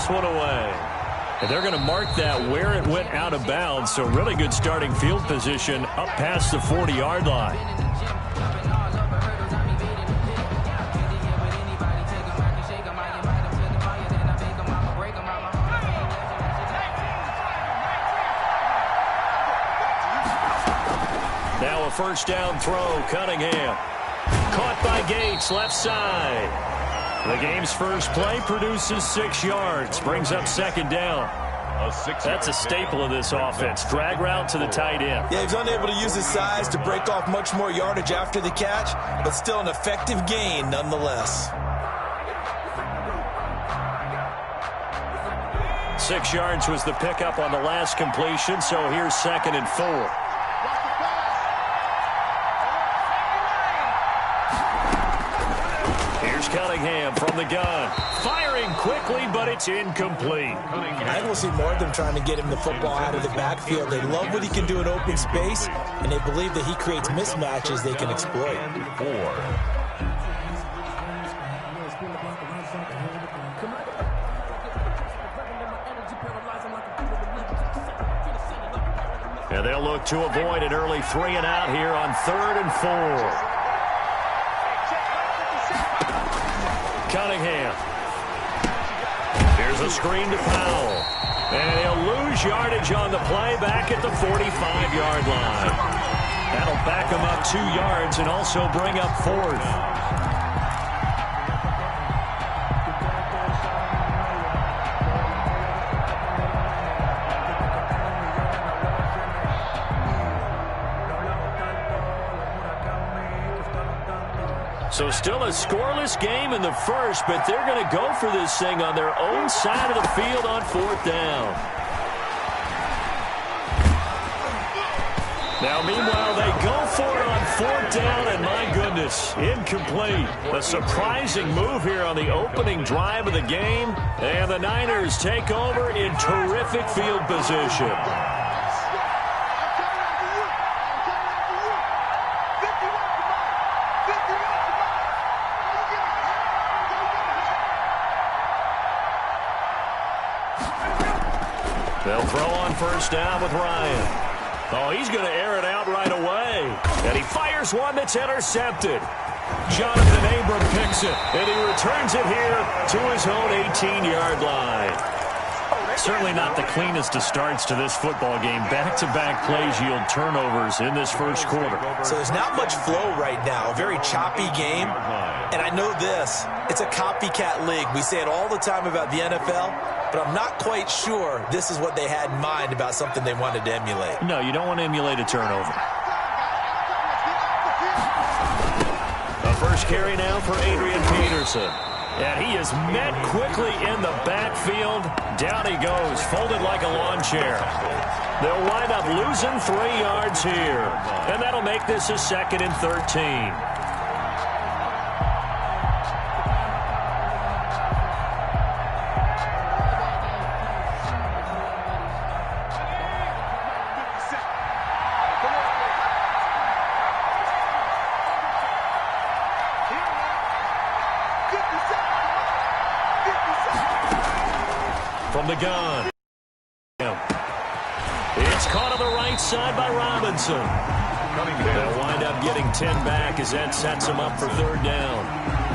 this one away. And they're going to mark that where it went out of bounds, so really good starting field position up past the 40-yard line. Now a first down throw, Cunningham. Caught by Gates, left side. The game's first play produces 6 yards, brings up second down. That's a staple of this offense. Drag route to the tight end. Yeah, he's unable to use his size to break off much more yardage after the catch, but still an effective gain nonetheless. 6 yards was the pickup on the last completion, so here's 2nd and 4. Cunningham from the gun. Firing quickly, but it's incomplete. I will see more of them trying to get him the football out of the backfield. They love what he can do in open space, and they believe that he creates mismatches they can exploit. And they'll look to avoid an early 3 and out here on 3rd and 4. Cunningham. Here's a screen to Powell. And he'll lose yardage on the play back at the 45-yard line. That'll back him up 2 yards and also bring up 4th. So still a scoreless game in the first, but they're going to go for this thing on their own side of the field on 4th down. Now, meanwhile, they go for it on 4th down, and my goodness, incomplete. A surprising move here on the opening drive of the game, and the Niners take over in terrific field position. They'll throw on first down with Ryan. Oh, he's going to air it out right away. And he fires one that's intercepted. Jonathan Abram picks it, and he returns it here to his own 18-yard line. Certainly not the cleanest of starts to this football game. Back-to-back plays yield turnovers in this first quarter. So there's not much flow right now. A very choppy game. And I know this. It's a copycat league. We say it all the time about the NFL, but I'm not quite sure this is what they had in mind about something they wanted to emulate. No, you don't want to emulate a turnover. A first carry now for Adrian Peterson. And he is met quickly in the backfield. Down he goes, folded like a lawn chair. They'll wind up losing 3 yards here. And that'll make this a 2nd and 13. From the gun. It's caught on the right side by Robinson. They'll wind up getting 10 back as that sets them up for 3rd down.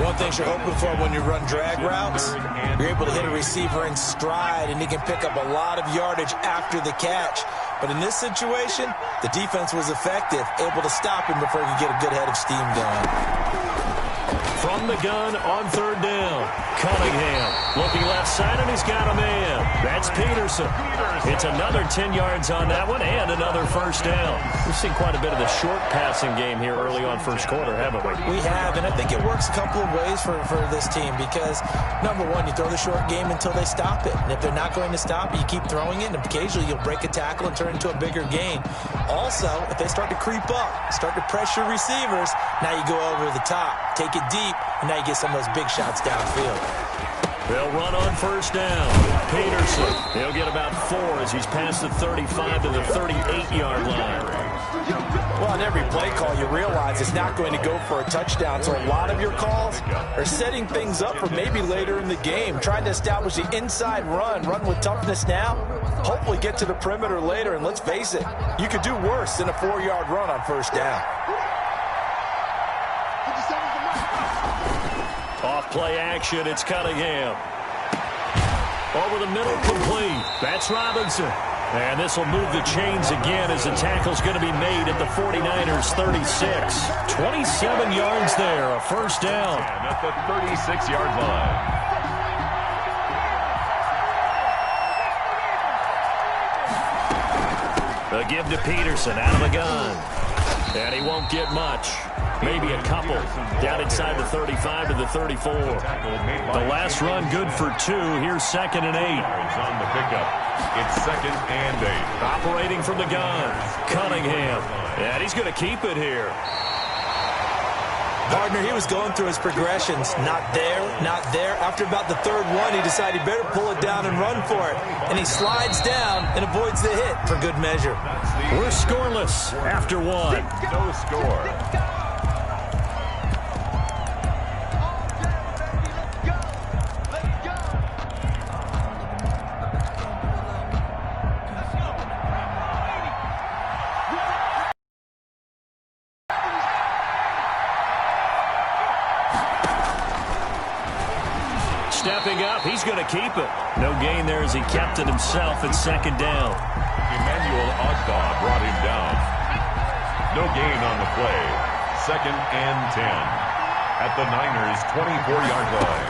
One thing you're hoping for when you run drag routes, you're able to hit a receiver in stride, and he can pick up a lot of yardage after the catch. But in this situation, the defense was effective, able to stop him before he could get a good head of steam going. From the gun on 3rd down. Cunningham looking left side, and he's got a man. That's Peterson. It's another 10 yards on that one and another first down. We've seen quite a bit of the short passing game here early on first quarter, haven't we? We have, and I think it works a couple of ways for this team because, number one, you throw the short game until they stop it. And if they're not going to stop it, you keep throwing it, and occasionally you'll break a tackle and turn it into a bigger gain. Also, if they start to creep up, start to pressure receivers, now you go over the top, take it deep, and now you get some of those big shots downfield. They'll run on first down. Peterson, he'll get about 4 as he's past the 35 to the 38-yard line. Well, on every play call, you realize it's not going to go for a touchdown, so a lot of your calls are setting things up for maybe later in the game, trying to establish the inside run with toughness now, hopefully get to the perimeter later, and let's face it, you could do worse than a 4-yard run on first down. Off play action, it's Cunningham. Over the middle, complete. That's Robinson. And this will move the chains again as the tackle's going to be made at the 49ers' 36. 27 yards there, a first down. And at the 36-yard line. The give to Peterson out of the gun. And he won't get much. Maybe a couple. Down inside the 35 to the 34. The last run good for 2. Here's 2nd and 8. On the pickup. It's 2nd and 8. Operating from the gun. Cunningham. And he's going to keep it here. Partner, he was going through his progressions. Not there, not there. After about the 3rd one, he decided he better pull it down and run for it. And he slides down and avoids the hit for good measure. We're scoreless after 1. No score. Stepping up, he's going to keep it. No gain there as he kept it himself at 2nd down. Emmanuel Ogbah brought him down. No gain on the play. 2nd and 10. At the Niners' 24-yard line.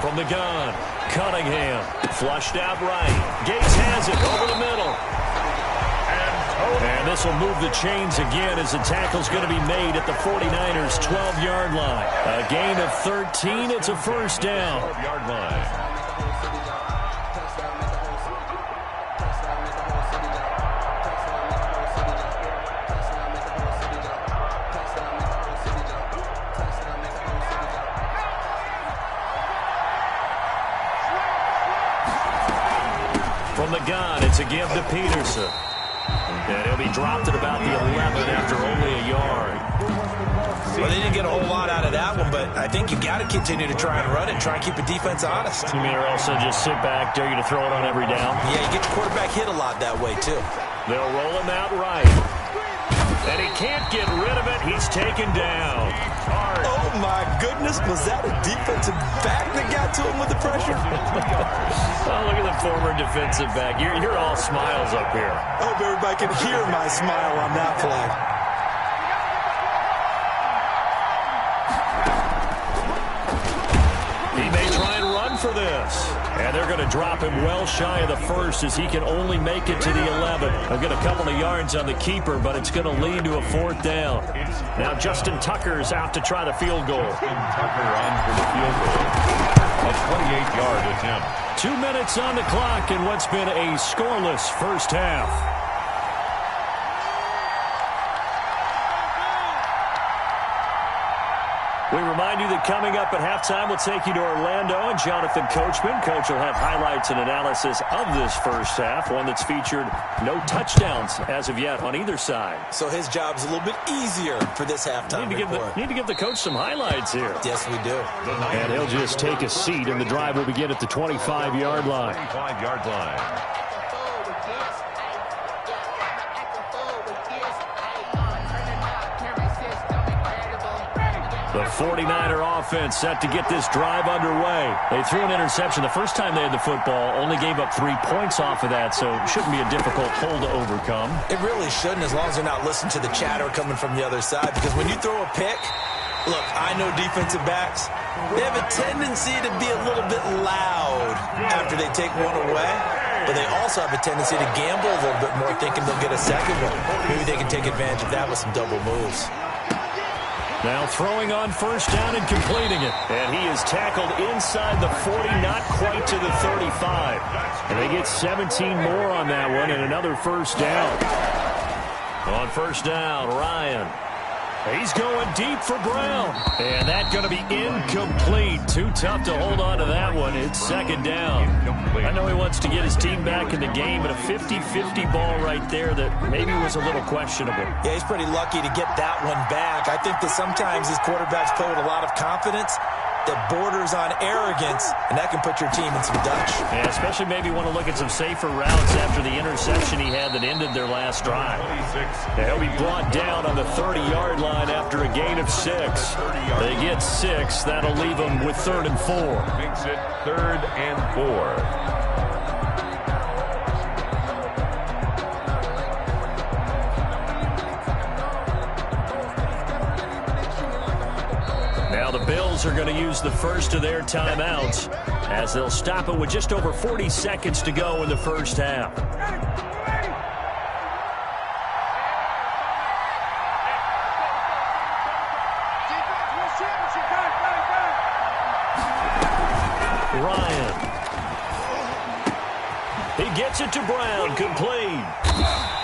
From the gun, Cunningham. Flushed out right. Gates has it over the middle. And this will move the chains again as the tackle's going to be made at the 49ers' 12-yard line. A gain of 13. It's a first down. 12-yard line. From the gun, it's a give to Peterson. And he'll be dropped at about the 11 after only a yard. Well, they didn't get a whole lot out of that one, but I think you got to continue to try and run it, try and keep the defense honest. You mean or else they'll just sit back, dare you to throw it on every down? Yeah, you get your quarterback hit a lot that way, too. They'll roll him out right. And he can't get rid of it. He's taken down. Oh, my goodness. Was that a defensive back that got to him with the pressure? Oh, look at the former defensive back. You're all smiles up here. I hope everybody can hear my smile on that play. He may try and run for this. And they're going to drop him well shy of the first as he can only make it to the 11. They'll get a couple of yards on the keeper, but it's going to lead to a 4th down. Now Justin Tucker's out to try the field goal. Tucker on for the field goal. A 28-yard attempt. 2 minutes on the clock in what's been a scoreless first half. We remind you that coming up at halftime, we'll take you to Orlando and Jonathan Coachman. Coach will have highlights and analysis of this first half, one that's featured no touchdowns as of yet on either side. So his job's a little bit easier for this halftime report. Need to give the coach some highlights here. Yes, we do. And he'll just take a seat, and the drive will begin at the 25-yard line. 25-yard line. The 49er offense set to get this drive underway. They threw an interception the first time they had the football, only gave up 3 points off of that, so it shouldn't be a difficult hole to overcome. It really shouldn't, as long as they're not listening to the chatter coming from the other side, because when you throw a pick, look, I know defensive backs, they have a tendency to be a little bit loud after they take one away, but they also have a tendency to gamble a little bit more, thinking they'll get a second one. Maybe they can take advantage of that with some double moves. Now throwing on first down and completing it. And he is tackled inside the 40, not quite to the 35. And they get 17 more on that one and another first down. On first down, Ryan. He's going deep for Brown. And that's going to be incomplete. Too tough to hold on to that one. It's second down. I know he wants to get his team back in the game, but a 50-50 ball right there that maybe was a little questionable. Yeah, he's pretty lucky to get that one back. I think that sometimes these quarterbacks play with a lot of confidence that borders on arrogance, and that can put your team in some Dutch. Yeah, especially maybe want to look at some safer routes after the interception he had that ended their last drive. Yeah, he'll be brought down on the 30-yard line after a gain of 6. They get 6. That'll leave them with 3rd and 4. Makes it 3rd and 4. Now the Bills are going to use the first of their timeouts as they'll stop it with just over 40 seconds to go in the first half. Ryan. He gets it to Brown, complete.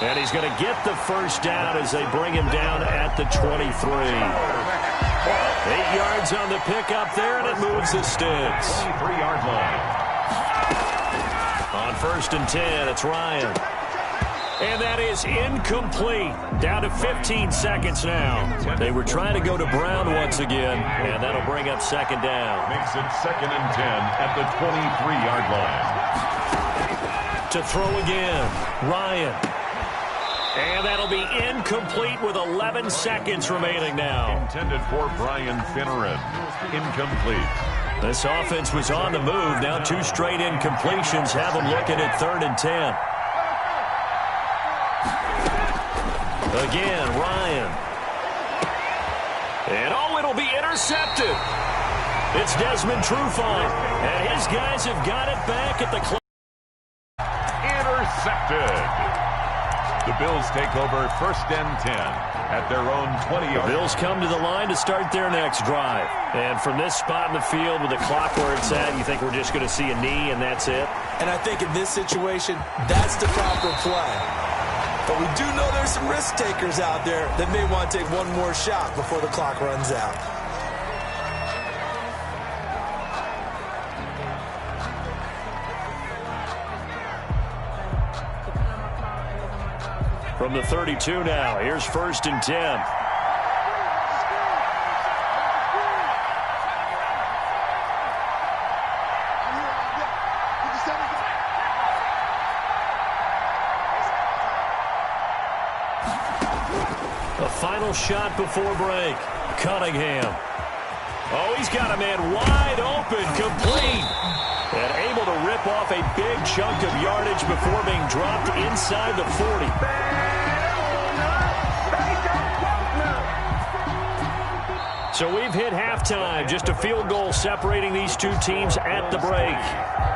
And he's going to get the first down as they bring him down at the 23. 8 yards on the pickup there, and it moves the sticks. 23-yard line. On 1st and 10, it's Ryan. And that is incomplete. Down to 15 seconds now. They were trying to go to Brown once again, and that'll bring up second down. Makes it 2nd and 10 at the 23-yard line. To throw again, Ryan. And that'll be incomplete with 11 seconds remaining now. Intended for Brian Finneran. Incomplete. This offense was on the move. Now 2 straight incompletions have them looking at 3rd and 10. Again, Ryan. And it'll be intercepted. It's Desmond Trufant. And his guys have got it back at the clock. Intercepted. The Bills take over 1st and 10 at their own 20-yard. The Bills come to the line to start their next drive. And from this spot in the field with the clock where it's at, you think we're just going to see a knee and that's it? And I think in this situation, that's the proper play. But we do know there's some risk takers out there that may want to take one more shot before the clock runs out. From the 32 now, here's 1st and 10. The final shot before break. Cunningham. Oh, he's got a man wide open, complete. And able to rip off a big chunk of yardage before being dropped inside the 40. So we've hit halftime. Just a field goal separating these two teams at the break.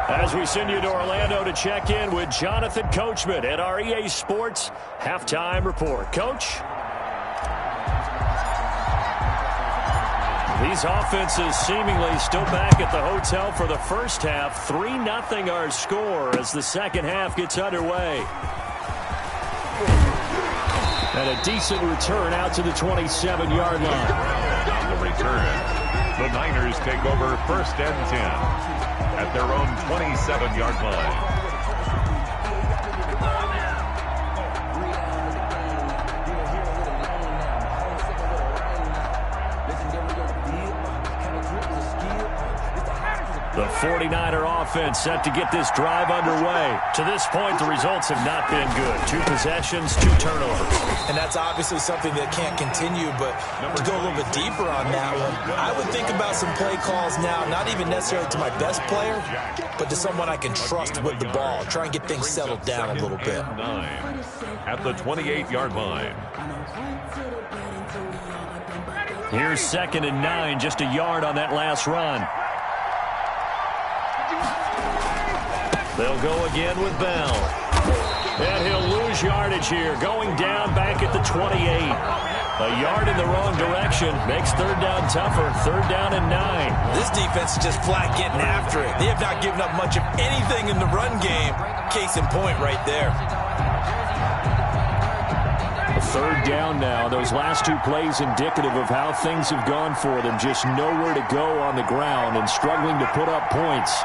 As we send you to Orlando to check in with Jonathan Coachman at our EA Sports Halftime Report. Coach? These offenses seemingly still back at the hotel for the first half. 3-0 our score as the second half gets underway. And a decent return out to the 27-yard line. On the return, the Niners take over 1st and 10 at their own 27-yard line. The 49er offense set to get this drive underway. To this point, the results have not been good. 2 possessions, 2 turnovers. And that's obviously something that can't continue, but to go a little bit deeper on that one, I would think about some play calls now, not even necessarily to my best player, but to someone I can trust with the ball. Try and get things settled down a little bit. 9 at the 28-yard line. Here's 2nd and 9, just a yard on that last run. They'll go again with Bell. And he'll lose yardage here, going down back at the 28. A yard in the wrong direction makes 3rd down tougher. 3rd down and 9. This defense is just flat getting after it. They have not given up much of anything in the run game. Case in point right there. Third down now. Those last two plays indicative of how things have gone for them. Just nowhere to go on the ground and struggling to put up points.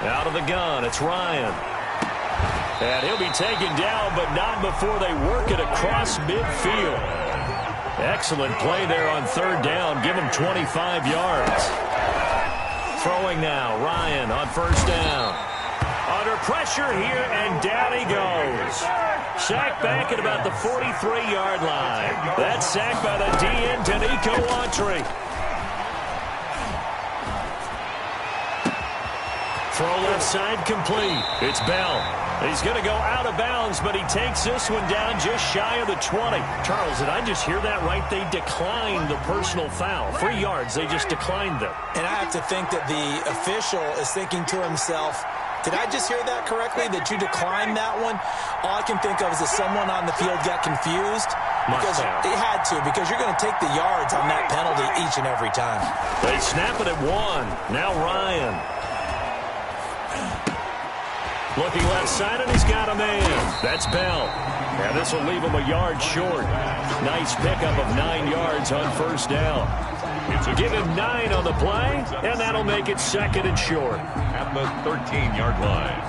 Out of the gun, it's Ryan. And he'll be taken down, but not before they work it across midfield. Excellent play there on third down. Give him 25 yards. Throwing now, Ryan on first down. Under pressure here, and down he goes. Sacked back at about the 43-yard line. That's sacked by the DN, Danico Autry. Throw left side complete. It's Bell. He's going to go out of bounds, but he takes this one down just shy of the 20. Charles, did I just hear that right? They declined the personal foul. 3 yards, they just declined them. And I have to think that the official is thinking to himself, did I just hear that correctly, that you declined that one? All I can think of is that someone on the field got confused. Because it had to, because you're going to take the yards on that penalty each and every time. They snap it at 1. Now Ryan. Looking left side, and he's got a man. That's Bell. And this will leave him a yard short. Nice pickup of 9 yards on first down. Give him 9 on the play, and that'll make it second and short. At the 13-yard line.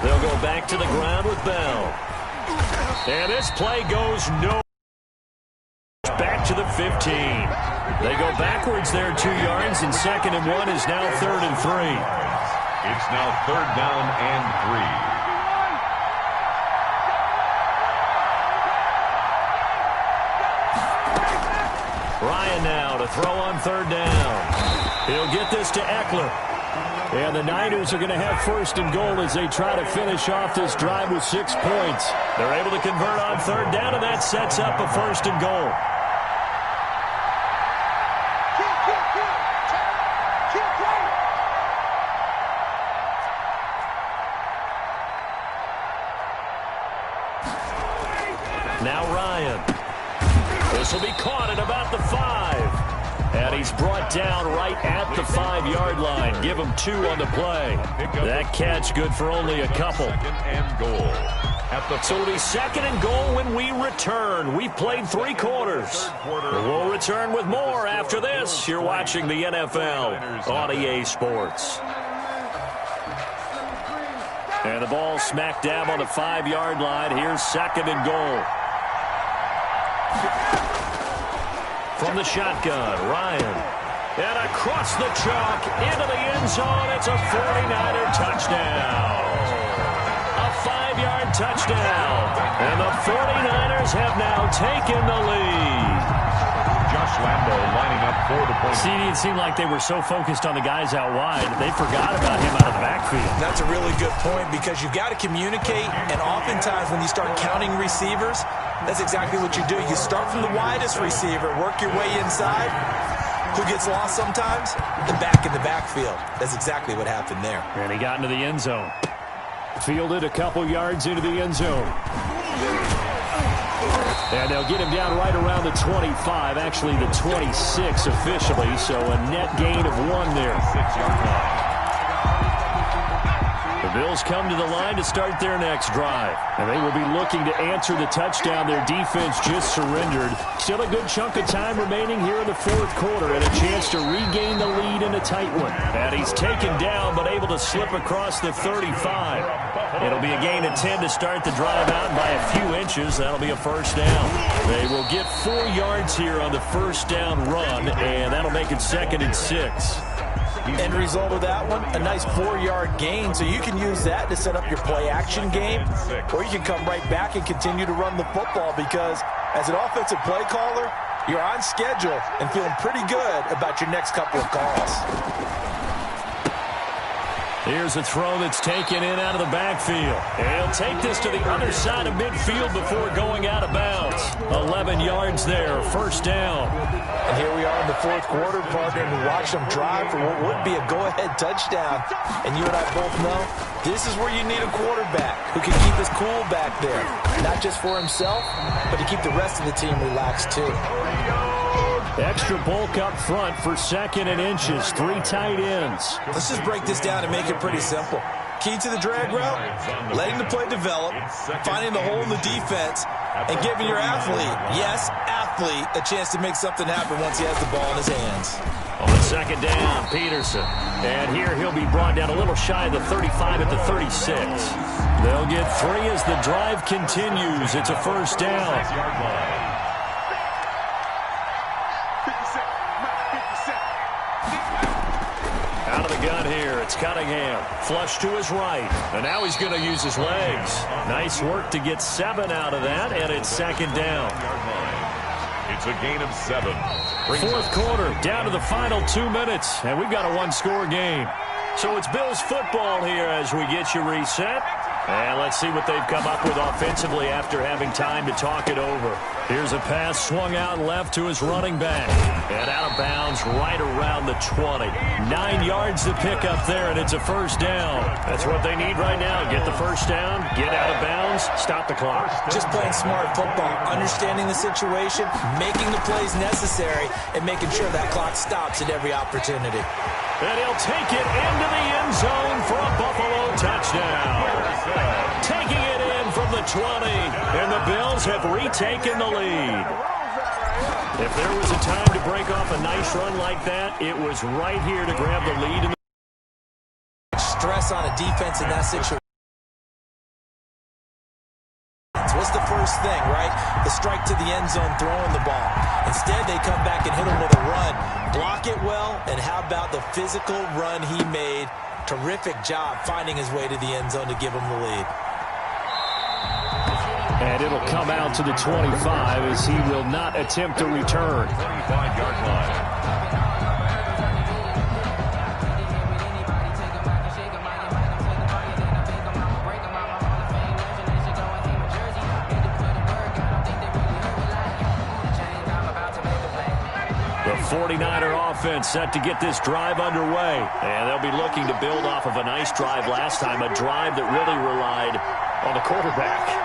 They'll go back to the ground with Bell. And this play goes no. Back to the 15. They go backwards there 2 yards, and second and 1 is now third and 3. It's now third down and 3. Ryan now to throw on third down. He'll get this to Eckler. And the Niners are going to have first and goal as they try to finish off this drive with 6 points. They're able to convert on third down, and that sets up a first and goal. Now Ryan. This will be caught at about the 5. And he's brought down right at the 5-yard line. Give him 2 on the play. That catch good for only a couple. Second and goal. So it'll be second and goal when we return. We've played 3 quarters. We'll return with more after this. You're watching the NFL on EA Sports. And the ball smack dab on the 5-yard line. Here's second and goal. From the shotgun, Ryan. And across the chalk into the end zone. It's a 49er touchdown. A 5-yard touchdown. And the 49ers have now taken the lead. Josh Lambo lining up for the point. See, it seemed like they were so focused on the guys out wide, they forgot about him out of the backfield. That's a really good point because you've got to communicate, and oftentimes when you start counting receivers, that's exactly what you do. You start from the widest receiver, work your way inside. Who gets lost sometimes? The back in the backfield. That's exactly what happened there. And he got into the end zone. Fielded a couple yards into the end zone. And they'll get him down right around the 25, actually the 26 officially, so a net gain of 1 there. 6-yard line. The Bills come to the line to start their next drive. And they will be looking to answer the touchdown their defense just surrendered. Still a good chunk of time remaining here in the fourth quarter and a chance to regain the lead in a tight one. And he's taken down but able to slip across the 35. It'll be a gain of 10 to start the drive out by a few inches. That'll be a first down. They will get 4 yards here on the first down run, and that'll make it second and 6. End result of that one, a nice 4-yard gain, so you can use that to set up your play-action game, or you can come right back and continue to run the football because as an offensive play caller, you're on schedule and feeling pretty good about your next couple of calls. Here's a throw that's taken in out of the backfield. And he'll take this to the other side of midfield before going out of bounds. 11 yards there, first down. And here we are in the fourth quarter, partner, and we watch them drive for what would be a go-ahead touchdown. And you and I both know this is where you need a quarterback who can keep his cool back there. Not just for himself, but to keep the rest of the team relaxed too. Extra bulk up front for second and inches. 3 tight ends. Let's just break this down and make it pretty simple. Key to the drag route, letting the play develop, finding the hole in the defense, and giving your athlete, yes, athlete, a chance to make something happen once he has the ball in his hands. On the second down, Peterson. And here he'll be brought down a little shy of the 35 at the 36. They'll get 3 as the drive continues. It's a first down. Out of the gun here, it's Cunningham. Flush to his right. And now he's going to use his legs. Nice work to get 7 out of that, and it's second down. It's a gain of 7. Fourth quarter, down to the final 2 minutes, and we've got a one-score game. So it's Bills football here as we get you reset. And let's see what they've come up with offensively after having time to talk it over. Here's a pass swung out left to his running back. And out of bounds right around the 20. 9 yards to pick up there, and it's a first down. That's what they need right now. Get the first down, get out of bounds, stop the clock. Just playing smart football, understanding the situation, making the plays necessary, and making sure that clock stops at every opportunity. And he'll take it into the end zone for a Buffalo touchdown. Taking it in from the 20, and the Bills have retaken the lead. If there was a time to break off a nice run like that, it was right here to grab the lead. Stress on a defense in that situation. What's the first thing, right? The strike to the end zone, throwing the ball. Instead, they come back and hit him with a run. Block it well, and how about the physical run he made? Terrific job finding his way to the end zone to give him the lead. And it'll come out to the 25 as he will not attempt to return. 25-yard line. The 49er offense set to get this drive underway. And they'll be looking to build off of a nice drive last time, a drive that really relied on the quarterback.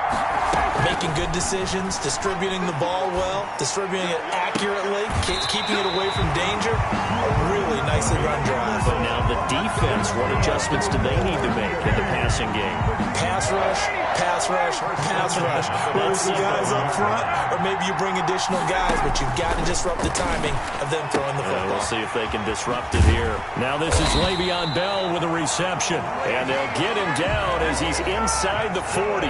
Making good decisions, distributing the ball well, distributing it accurately, keeping it away from danger. A really nicely run drive. But now the defense, what adjustments do they need to make in the passing game? Pass rush, pass rush, pass rush. Whether it's the guys up front or maybe you bring additional guys, but you've got to disrupt the timing of them throwing the football. We'll see if they can disrupt it here. Now this is Le'Veon Bell with a reception. And they'll get him down as he's inside the 40.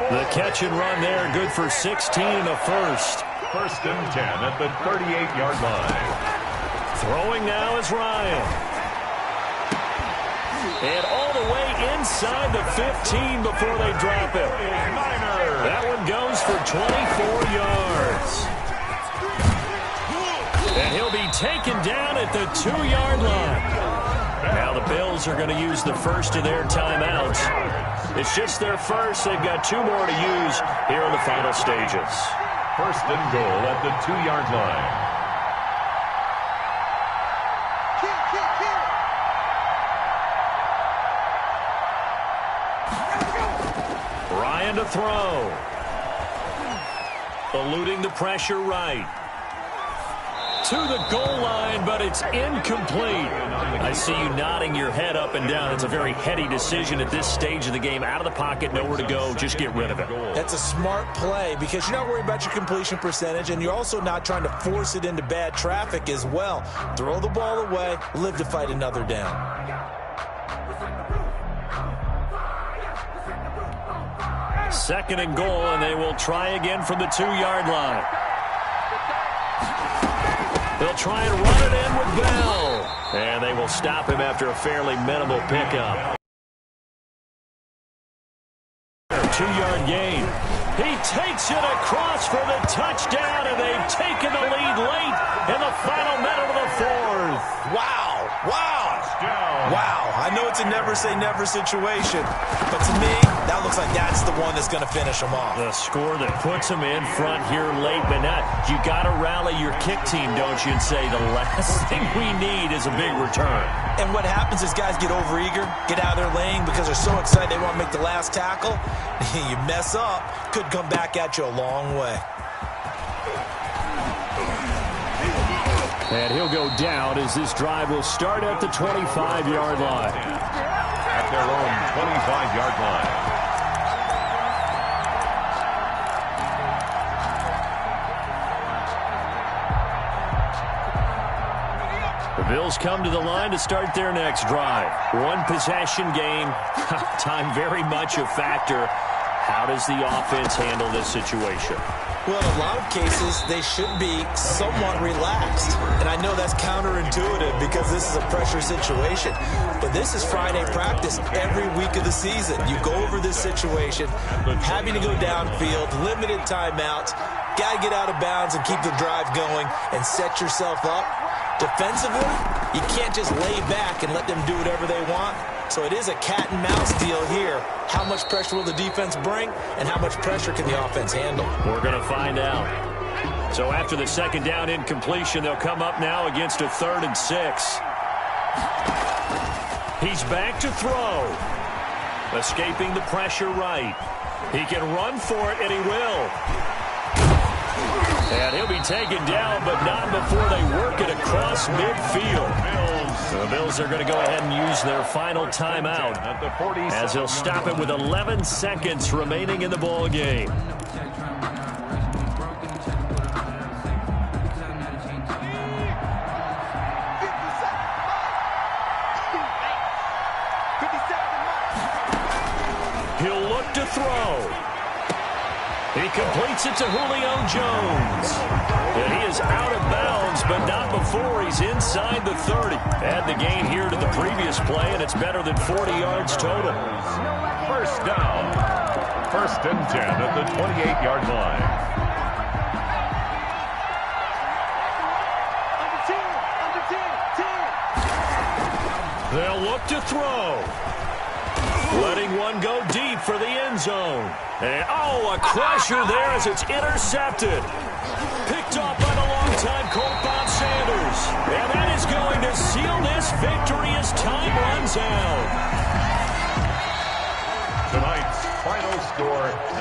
The catch and run there, good for 16 and a first. First and 10 at the 38-yard line. Throwing now is Ryan. And all the way inside the 15 before they drop it. That one goes for 24 yards. And he'll be taken down at the 2-yard line. Now the Bills are going to use the first of their timeouts. It's just their first. They've got 2 more to use here in the final stages. First and goal at the 2-yard line. Ryan to throw. Eluding the pressure right. To the goal line, but it's incomplete. I see you nodding your head up and down. It's a very heady decision at this stage of the game. Out of the pocket, nowhere to go. Just get rid of it. That's a smart play because you're not worried about your completion percentage, and you're also not trying to force it into bad traffic as well. Throw the ball away, live to fight another down. Second and goal, and they will try again from the 2-yard line. They'll try and run it in with Bell. And they will stop him after a fairly minimal pickup. 2-yard gain. He takes it across for the touchdown, and they've taken the lead late in the final minute of the fourth. Wow. Wow. Wow, I know it's a never-say-never situation, but to me, that looks like that's the one that's going to finish them off. The score that puts them in front here late, but not. You got to rally your kick team, don't you, and say the last thing we need is a big return. And what happens is guys get overeager, get out of their lane because they're so excited they want to make the last tackle. You mess up, could come back at you a long way. And he'll go down as this drive will start at the 25-yard line. At their own 25-yard line. The Bills come to the line to start their next drive. One possession game. Time very much a factor. How does the offense handle this situation? Well, in a lot of cases, they should be somewhat relaxed. And I know that's counterintuitive because this is a pressure situation. But this is Friday practice every week of the season. You go over this situation, having to go downfield, limited timeouts, got to get out of bounds and keep the drive going and set yourself up. Defensively, you can't just lay back and let them do whatever they want. So it is a cat-and-mouse deal here. How much pressure will the defense bring, and how much pressure can the offense handle? We're going to find out. So after the second down incompletion, they'll come up now against a 3rd and 6. He's back to throw. Escaping the pressure right. He can run for it, and he will. And he'll be taken down, but not before they work it across midfield. The Bills are going to go ahead and use their final timeout as they'll stop it with 11 seconds remaining in the ball game. He'll look to throw. He completes it to Julio Jones. And he is out of bounds, but not before he's inside the 30. Add the gain here to the previous play, and it's better than 40 yards total. First down. 1st and 10 at the 28-yard line. They'll look to throw. Letting one go deep for the end zone. And, a crusher there as it's intercepted. Picked off by the longtime Colt Bob Sanders. And that is going to seal this victory as time runs out. Tonight's final score